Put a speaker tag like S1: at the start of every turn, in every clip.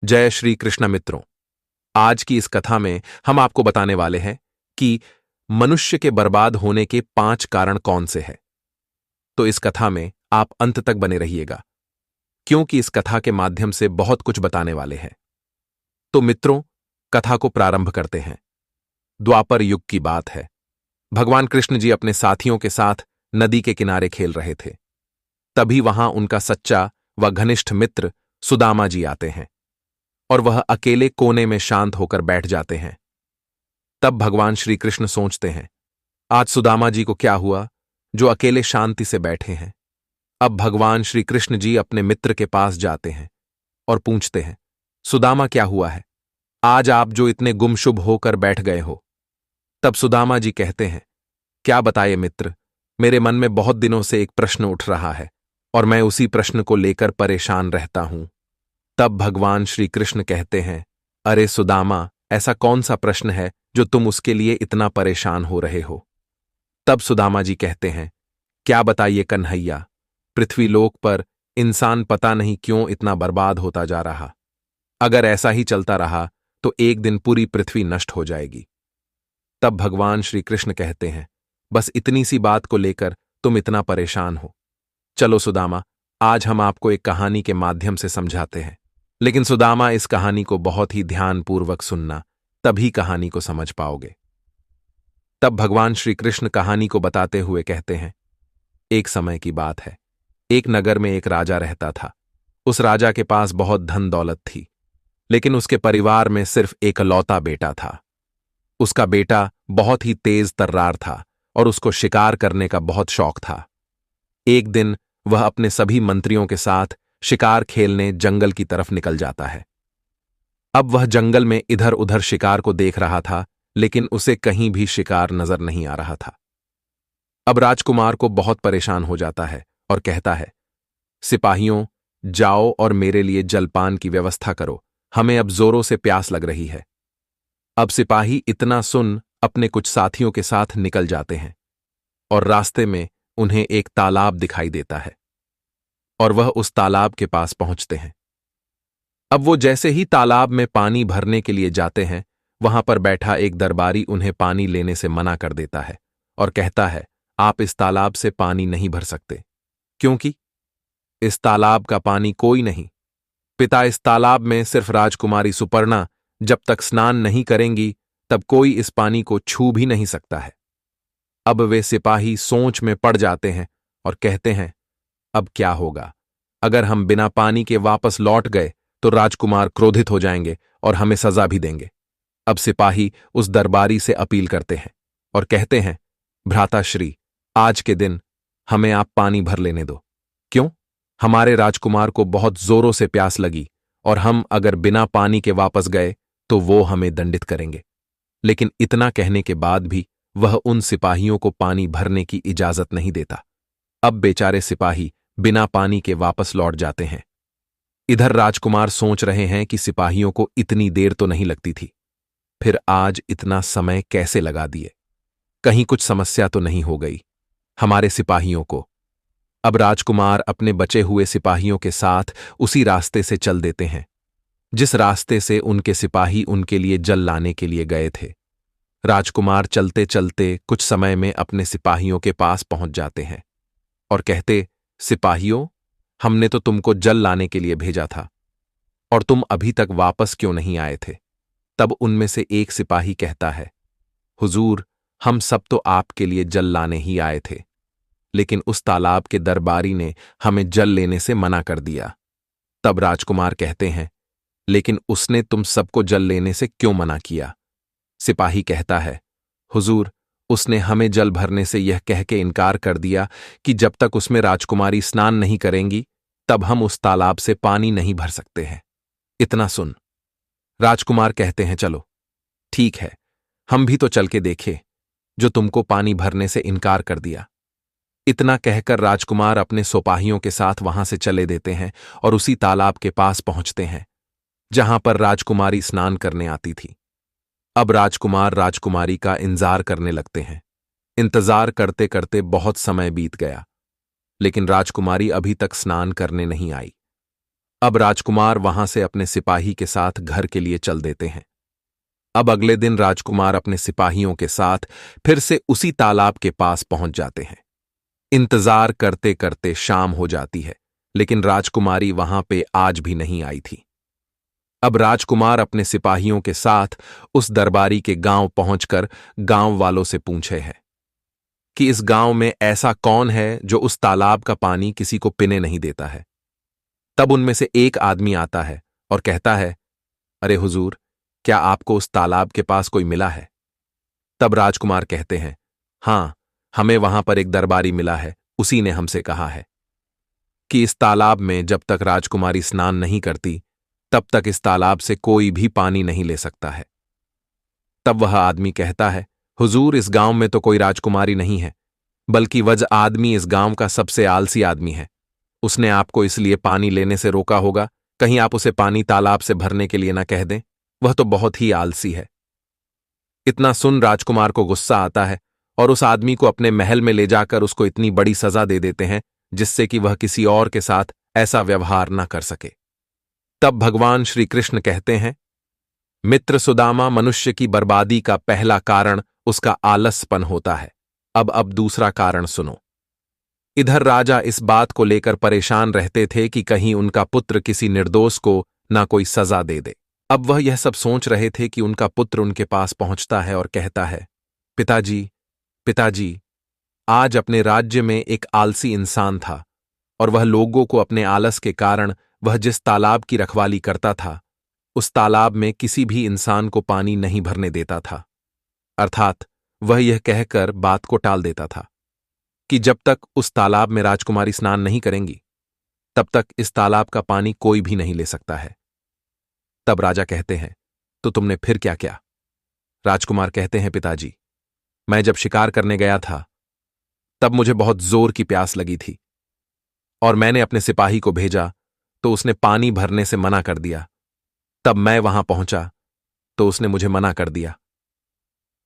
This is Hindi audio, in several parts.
S1: जय श्री कृष्ण मित्रों। आज की इस कथा में हम आपको बताने वाले हैं कि मनुष्य के बर्बाद होने के 5 कारण कौन से हैं। तो इस कथा में आप अंत तक बने रहिएगा, क्योंकि इस कथा के माध्यम से बहुत कुछ बताने वाले हैं। तो मित्रों, कथा को प्रारंभ करते हैं। द्वापर युग की बात है। भगवान कृष्ण जी अपने साथियों के साथ नदी के किनारे खेल रहे थे। तभी वहां उनका सच्चा व घनिष्ठ मित्र सुदामा जी आते हैं और वह अकेले कोने में शांत होकर बैठ जाते हैं। तब भगवान श्री कृष्ण सोचते हैं, आज सुदामा जी को क्या हुआ जो अकेले शांति से बैठे हैं। अब भगवान श्री कृष्ण जी अपने मित्र के पास जाते हैं और पूछते हैं, सुदामा क्या हुआ है, आज आप जो इतने गुमशुभ होकर बैठ गए हो। तब सुदामा जी कहते हैं, क्या बताए मित्र, मेरे मन में बहुत दिनों से एक प्रश्न उठ रहा है और मैं उसी प्रश्न को लेकर परेशान रहता हूं। तब भगवान श्री कृष्ण कहते हैं, अरे सुदामा, ऐसा कौन सा प्रश्न है जो तुम उसके लिए इतना परेशान हो रहे हो। तब सुदामा जी कहते हैं, क्या बताइए कन्हैया, पृथ्वीलोक पर इंसान पता नहीं क्यों इतना बर्बाद होता जा रहा। अगर ऐसा ही चलता रहा तो एक दिन पूरी पृथ्वी नष्ट हो जाएगी। तब भगवान श्री कृष्ण कहते हैं, बस इतनी सी बात को लेकर तुम इतना परेशान हो। चलो सुदामा, आज हम आपको एक कहानी के माध्यम से समझाते हैं। लेकिन सुदामा, इस कहानी को बहुत ही ध्यानपूर्वक सुनना, तभी कहानी को समझ पाओगे। तब भगवान श्री कृष्ण कहानी को बताते हुए कहते हैं, एक समय की बात है। एक नगर में एक राजा रहता था। उस राजा के पास बहुत धन दौलत थी, लेकिन उसके परिवार में सिर्फ एकलौता बेटा था। उसका बेटा बहुत ही तेज तर्रार था और उसको शिकार करने का बहुत शौक था। एक दिन वह अपने सभी मंत्रियों के साथ शिकार खेलने जंगल की तरफ निकल जाता है। अब वह जंगल में इधर उधर शिकार को देख रहा था, लेकिन उसे कहीं भी शिकार नजर नहीं आ रहा था। अब राजकुमार को बहुत परेशान हो जाता है और कहता है, सिपाहियों, जाओ और मेरे लिए जलपान की व्यवस्था करो, हमें अब जोरों से प्यास लग रही है। अब सिपाही इतना सुन अपने कुछ साथियों के साथ निकल जाते हैं और रास्ते में उन्हें एक तालाब दिखाई देता है और वह उस तालाब के पास पहुंचते हैं। अब वो जैसे ही तालाब में पानी भरने के लिए जाते हैं, वहां पर बैठा एक दरबारी उन्हें पानी लेने से मना कर देता है और कहता है, आप इस तालाब से पानी नहीं भर सकते, क्योंकि इस तालाब का पानी कोई नहीं। पिता, इस तालाब में सिर्फ राजकुमारी सुपर्णा जब तक स्नान नहीं करेंगी तब कोई इस पानी को छू भी नहीं सकता है। अब वे सिपाही सोच में पड़ जाते हैं और कहते हैं, अब क्या होगा, अगर हम बिना पानी के वापस लौट गए तो राजकुमार क्रोधित हो जाएंगे और हमें सजा भी देंगे। अब सिपाही उस दरबारी से अपील करते हैं और कहते हैं, भ्राताश्री, आज के दिन हमें आप पानी भर लेने दो। क्यों? हमारे राजकुमार को बहुत जोरों से प्यास लगी और हम अगर बिना पानी के वापस गए तो वो हमें दंडित करेंगे। लेकिन इतना कहने के बाद भी वह उन सिपाहियों को पानी भरने की इजाजत नहीं देता। अब बेचारे सिपाही बिना पानी के वापस लौट जाते हैं। इधर राजकुमार सोच रहे हैं कि सिपाहियों को इतनी देर तो नहीं लगती थी, फिर आज इतना समय कैसे लगा दिए, कहीं कुछ समस्या तो नहीं हो गई हमारे सिपाहियों को। अब राजकुमार अपने बचे हुए सिपाहियों के साथ उसी रास्ते से चल देते हैं जिस रास्ते से उनके सिपाही उनके लिए जल लाने के लिए गए थे। राजकुमार चलते चलते कुछ समय में अपने सिपाहियों के पास पहुंच जाते हैं और कहते, सिपाहियों, हमने तो तुमको जल लाने के लिए भेजा था और तुम अभी तक वापस क्यों नहीं आए थे। तब उनमें से एक सिपाही कहता है, हुजूर, हम सब तो आपके लिए जल लाने ही आए थे, लेकिन उस तालाब के दरबारी ने हमें जल लेने से मना कर दिया। तब राजकुमार कहते हैं, लेकिन उसने तुम सबको जल लेने से क्यों मना किया। सिपाही कहता है, हुजूर, उसने हमें जल भरने से यह कह के इनकार कर दिया कि जब तक उसमें राजकुमारी स्नान नहीं करेंगी तब हम उस तालाब से पानी नहीं भर सकते हैं। इतना सुन राजकुमार कहते हैं, चलो ठीक है, हम भी तो चल के देखे जो तुमको पानी भरने से इनकार कर दिया। इतना कहकर राजकुमार अपने सिपाहियों के साथ वहां से चले देते हैं और उसी तालाब के पास पहुंचते हैं जहां पर राजकुमारी स्नान करने आती थी। अब राजकुमार राजकुमारी का इंतजार करने लगते हैं। इंतजार करते करते बहुत समय बीत गया, लेकिन राजकुमारी अभी तक स्नान करने नहीं आई। अब राजकुमार वहां से अपने सिपाही के साथ घर के लिए चल देते हैं। अब अगले दिन राजकुमार अपने सिपाहियों के साथ फिर से उसी तालाब के पास पहुंच जाते हैं। इंतजार करते करते शाम हो जाती है, लेकिन राजकुमारी वहां पे आज भी नहीं आई थी। अब राजकुमार अपने सिपाहियों के साथ उस दरबारी के गांव पहुंचकर गांव वालों से पूछे है कि इस गांव में ऐसा कौन है जो उस तालाब का पानी किसी को पीने नहीं देता है। तब उनमें से एक आदमी आता है और कहता है, अरे हुजूर, क्या आपको उस तालाब के पास कोई मिला है? तब राजकुमार कहते हैं, हां, हमें वहां पर एक दरबारी मिला है, उसी ने हमसे कहा है कि इस तालाब में जब तक राजकुमारी स्नान नहीं करती तब तक इस तालाब से कोई भी पानी नहीं ले सकता है। तब वह आदमी कहता है, हुजूर, इस गांव में तो कोई राजकुमारी नहीं है, बल्कि वह आदमी इस गांव का सबसे आलसी आदमी है। उसने आपको इसलिए पानी लेने से रोका होगा, कहीं आप उसे पानी तालाब से भरने के लिए ना कह दें। वह तो बहुत ही आलसी है। इतना सुन राजकुमार को गुस्सा आता है और उस आदमी को अपने महल में ले जाकर उसको इतनी बड़ी सजा दे देते हैं जिससे कि वह किसी और के साथ ऐसा व्यवहार न कर सके। तब भगवान श्री कृष्ण कहते हैं, मित्र सुदामा, मनुष्य की बर्बादी का पहला कारण उसका आलसपन होता है। अब दूसरा कारण सुनो। इधर राजा इस बात को लेकर परेशान रहते थे कि कहीं उनका पुत्र किसी निर्दोष को ना कोई सजा दे दे। अब वह यह सब सोच रहे थे कि उनका पुत्र उनके पास पहुंचता है और कहता है, पिताजी, पिताजी, आज अपने राज्य में एक आलसी इंसान था और वह लोगों को अपने आलस के कारण वह जिस तालाब की रखवाली करता था उस तालाब में किसी भी इंसान को पानी नहीं भरने देता था। अर्थात वह यह कहकर बात को टाल देता था कि जब तक उस तालाब में राजकुमारी स्नान नहीं करेंगी तब तक इस तालाब का पानी कोई भी नहीं ले सकता है। तब राजा कहते हैं, तो तुमने फिर क्या किया? राजकुमार कहते हैं, पिताजी, मैं जब शिकार करने गया था तब मुझे बहुत जोर की प्यास लगी थी और मैंने अपने सिपाही को भेजा तो उसने पानी भरने से मना कर दिया। तब मैं वहां पहुंचा तो उसने मुझे मना कर दिया।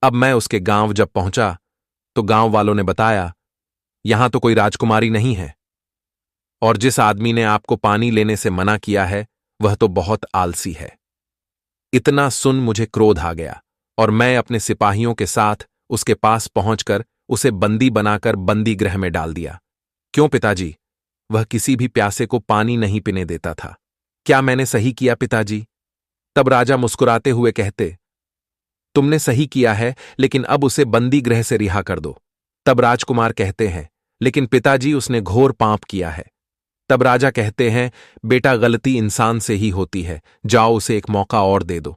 S1: अब मैं उसके गांव जब पहुंचा तो गांव वालों ने बताया, यहां तो कोई राजकुमारी नहीं है और जिस आदमी ने आपको पानी लेने से मना किया है वह तो बहुत आलसी है। इतना सुन मुझे क्रोध आ गया और मैं अपने सिपाहियों के साथ उसके पास पहुंचकर उसे बंदी बनाकर बंदी गृह में डाल दिया। क्यों पिताजी? वह किसी भी प्यासे को पानी नहीं पीने देता था। क्या मैंने सही किया पिताजी? तब राजा मुस्कुराते हुए कहते, तुमने सही किया है, लेकिन अब उसे बंदी गृह से रिहा कर दो। तब राजकुमार कहते हैं, लेकिन पिताजी, उसने घोर पाप किया है। तब राजा कहते हैं, बेटा, गलती इंसान से ही होती है, जाओ उसे एक मौका और दे दो।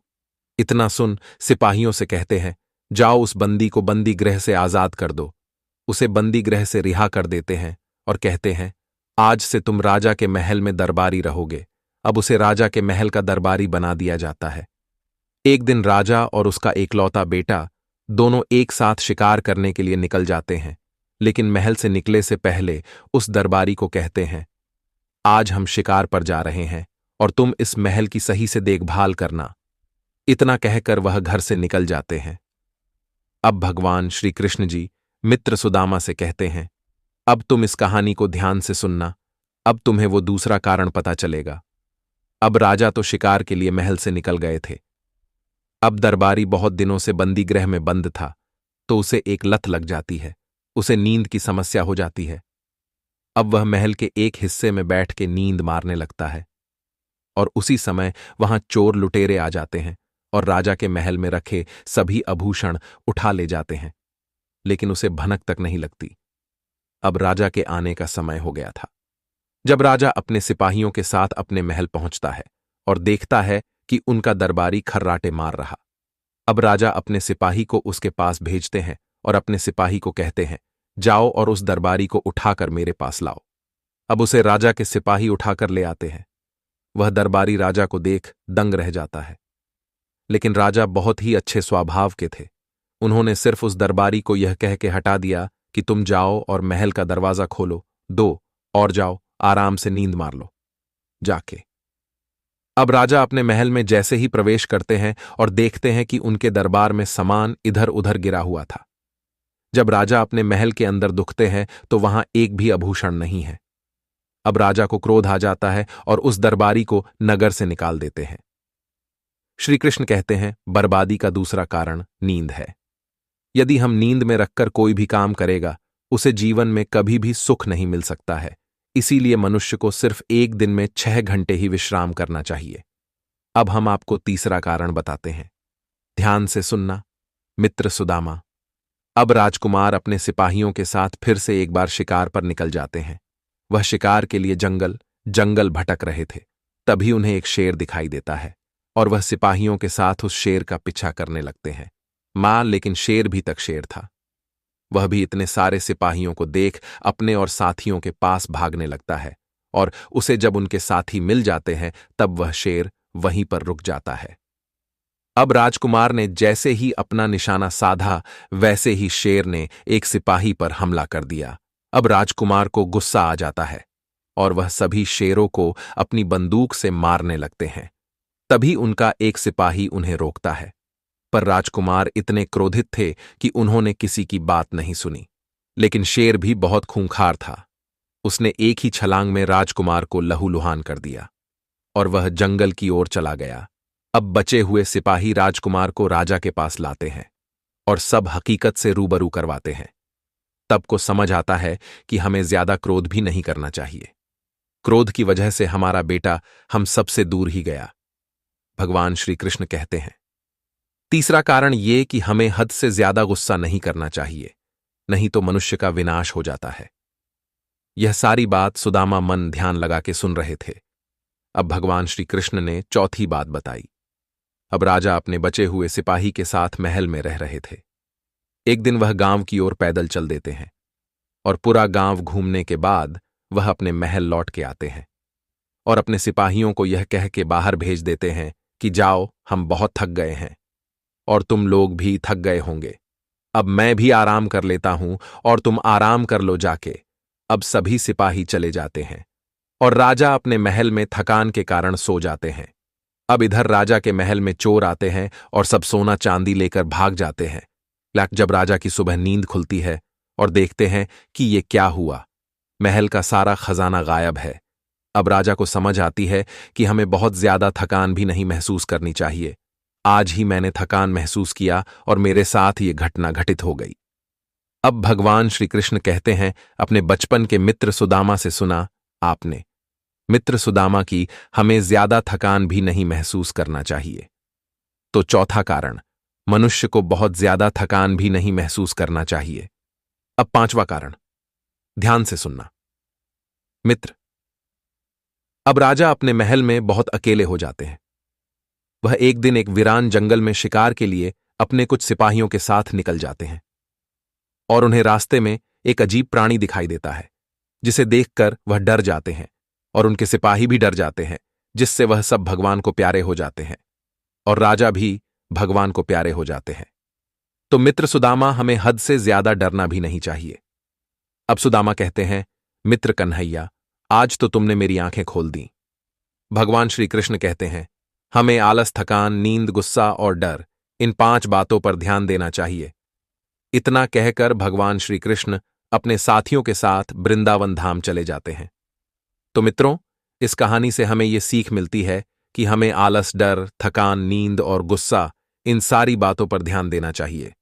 S1: इतना सुन सिपाहियों से कहते हैं, जाओ उस बंदी को बंदी गृह से आजाद कर दो। उसे बंदी गृह से रिहा कर देते हैं और कहते हैं, आज से तुम राजा के महल में दरबारी रहोगे। अब उसे राजा के महल का दरबारी बना दिया जाता है। एक दिन राजा और उसका एकलौता बेटा दोनों एक साथ शिकार करने के लिए निकल जाते हैं, लेकिन महल से निकले से पहले उस दरबारी को कहते हैं, आज हम शिकार पर जा रहे हैं और तुम इस महल की सही से देखभाल करना। इतना कहकर वह घर से निकल जाते हैं। अब भगवान श्री कृष्ण जी मित्र सुदामा से कहते हैं, अब तुम इस कहानी को ध्यान से सुनना, अब तुम्हें वो दूसरा कारण पता चलेगा। अब राजा तो शिकार के लिए महल से निकल गए थे। अब दरबारी बहुत दिनों से बंदी गृह में बंद था, तो उसे एक लत लग जाती है, उसे नींद की समस्या हो जाती है। अब वह महल के एक हिस्से में बैठ के नींद मारने लगता है और उसी समय वहां चोर लुटेरे आ जाते हैं और राजा के महल में रखे सभी आभूषण उठा ले जाते हैं, लेकिन उसे भनक तक नहीं लगती। अब राजा के आने का समय हो गया था। जब राजा अपने सिपाहियों के साथ अपने महल पहुंचता है और देखता है कि उनका दरबारी खर्राटे मार रहा। अब राजा अपने सिपाही को उसके पास भेजते हैं और अपने सिपाही को कहते हैं, जाओ और उस दरबारी को उठाकर मेरे पास लाओ। अब उसे राजा के सिपाही उठाकर ले आते हैं। वह दरबारी राजा को देख दंग रह जाता है, लेकिन राजा बहुत ही अच्छे स्वभाव के थे। उन्होंने सिर्फ उस दरबारी को यह कह के हटा दिया कि तुम जाओ और महल का दरवाजा खोलो, दो और जाओ, आराम से नींद मार लो जाके। अब राजा अपने महल में जैसे ही प्रवेश करते हैं और देखते हैं कि उनके दरबार में सामान इधर उधर गिरा हुआ था। जब राजा अपने महल के अंदर दुखते हैं तो वहां एक भी आभूषण नहीं है। अब राजा को क्रोध आ जाता है और उस दरबारी को नगर से निकाल देते हैं। श्री कृष्ण कहते हैं, बर्बादी का दूसरा कारण नींद है। यदि हम नींद में रखकर कोई भी काम करेगा, उसे जीवन में कभी भी सुख नहीं मिल सकता है। इसीलिए मनुष्य को सिर्फ एक दिन में 6 घंटे ही विश्राम करना चाहिए। अब हम आपको तीसरा कारण बताते हैं। ध्यान से सुनना। मित्र सुदामा। अब राजकुमार अपने सिपाहियों के साथ फिर से एक बार शिकार पर निकल जाते हैं। वह शिकार के लिए जंगल जंगल भटक रहे थे। तभी उन्हें एक शेर दिखाई देता है और वह सिपाहियों के साथ उस शेर का पीछा करने लगते हैं। लेकिन शेर भी तक शेर था। वह भी इतने सारे सिपाहियों को देख अपने और साथियों के पास भागने लगता है और उसे जब उनके साथी मिल जाते हैं तब वह शेर वहीं पर रुक जाता है। अब राजकुमार ने जैसे ही अपना निशाना साधा, वैसे ही शेर ने एक सिपाही पर हमला कर दिया। अब राजकुमार को गुस्सा आ जाता है और वह सभी शेरों को अपनी बंदूक से मारने लगते हैं। तभी उनका एक सिपाही उन्हें रोकता है, पर राजकुमार इतने क्रोधित थे कि उन्होंने किसी की बात नहीं सुनी। लेकिन शेर भी बहुत खूंखार था। उसने एक ही छलांग में राजकुमार को लहूलुहान कर दिया और वह जंगल की ओर चला गया। अब बचे हुए सिपाही राजकुमार को राजा के पास लाते हैं और सब हकीकत से रूबरू करवाते हैं। तब को समझ आता है कि हमें ज्यादा क्रोध भी नहीं करना चाहिए। क्रोध की वजह से हमारा बेटा हम सबसे दूर ही गया। भगवान श्री कृष्ण कहते हैं, तीसरा कारण यह कि हमें हद से ज्यादा गुस्सा नहीं करना चाहिए, नहीं तो मनुष्य का विनाश हो जाता है। यह सारी बात सुदामा मन ध्यान लगा के सुन रहे थे। अब भगवान श्री कृष्ण ने चौथी बात बताई। अब राजा अपने बचे हुए सिपाही के साथ महल में रह रहे थे। एक दिन वह गांव की ओर पैदल चल देते हैं और पूरा गांव घूमने के बाद वह अपने महल लौट के आते हैं और अपने सिपाहियों को यह कह के बाहर भेज देते हैं कि जाओ, हम बहुत थक गए हैं और तुम लोग भी थक गए होंगे। अब मैं भी आराम कर लेता हूं और तुम आराम कर लो जाके। अब सभी सिपाही चले जाते हैं और राजा अपने महल में थकान के कारण सो जाते हैं। अब इधर राजा के महल में चोर आते हैं और सब सोना चांदी लेकर भाग जाते हैं। जब राजा की सुबह नींद खुलती है और देखते हैं कि ये क्या हुआ, महल का सारा खजाना गायब है। अब राजा को समझ आती है कि हमें बहुत ज्यादा थकान भी नहीं महसूस करनी चाहिए। आज ही मैंने थकान महसूस किया और मेरे साथ ये घटना घटित हो गई। अब भगवान श्री कृष्ण कहते हैं, अपने बचपन के मित्र सुदामा से सुना आपने, मित्र सुदामा की हमें ज्यादा थकान भी नहीं महसूस करना चाहिए। तो चौथा कारण, मनुष्य को बहुत ज्यादा थकान भी नहीं महसूस करना चाहिए। अब पांचवा कारण, ध्यान से सुनना। मित्र। अब राजा अपने महल में बहुत अकेले हो जाते हैं। वह एक दिन एक वीरान जंगल में शिकार के लिए अपने कुछ सिपाहियों के साथ निकल जाते हैं और उन्हें रास्ते में एक अजीब प्राणी दिखाई देता है, जिसे देखकर वह डर जाते हैं और उनके सिपाही भी डर जाते हैं, जिससे वह सब भगवान को प्यारे हो जाते हैं और राजा भी भगवान को प्यारे हो जाते हैं। तो मित्र सुदामा, हमें हद से ज्यादा डरना भी नहीं चाहिए। अब सुदामा कहते हैं, मित्र कन्हैया, आज तो तुमने मेरी आंखें खोल दी। भगवान श्री कृष्ण कहते हैं, हमें आलस, थकान, नींद, गुस्सा और डर, इन 5 बातों पर ध्यान देना चाहिए। इतना कहकर भगवान श्री कृष्ण अपने साथियों के साथ वृंदावन धाम चले जाते हैं। तो मित्रों, इस कहानी से हमें यह सीख मिलती है कि हमें आलस, डर, थकान, नींद और गुस्सा, इन सारी बातों पर ध्यान देना चाहिए।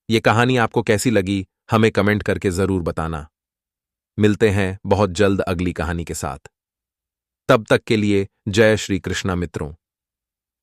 S1: ये कहानी आपको कैसी लगी, हमें कमेंट करके जरूर बताना। मिलते हैं बहुत जल्द अगली कहानी के साथ। तब तक के लिए जय श्री कृष्णा मित्रों।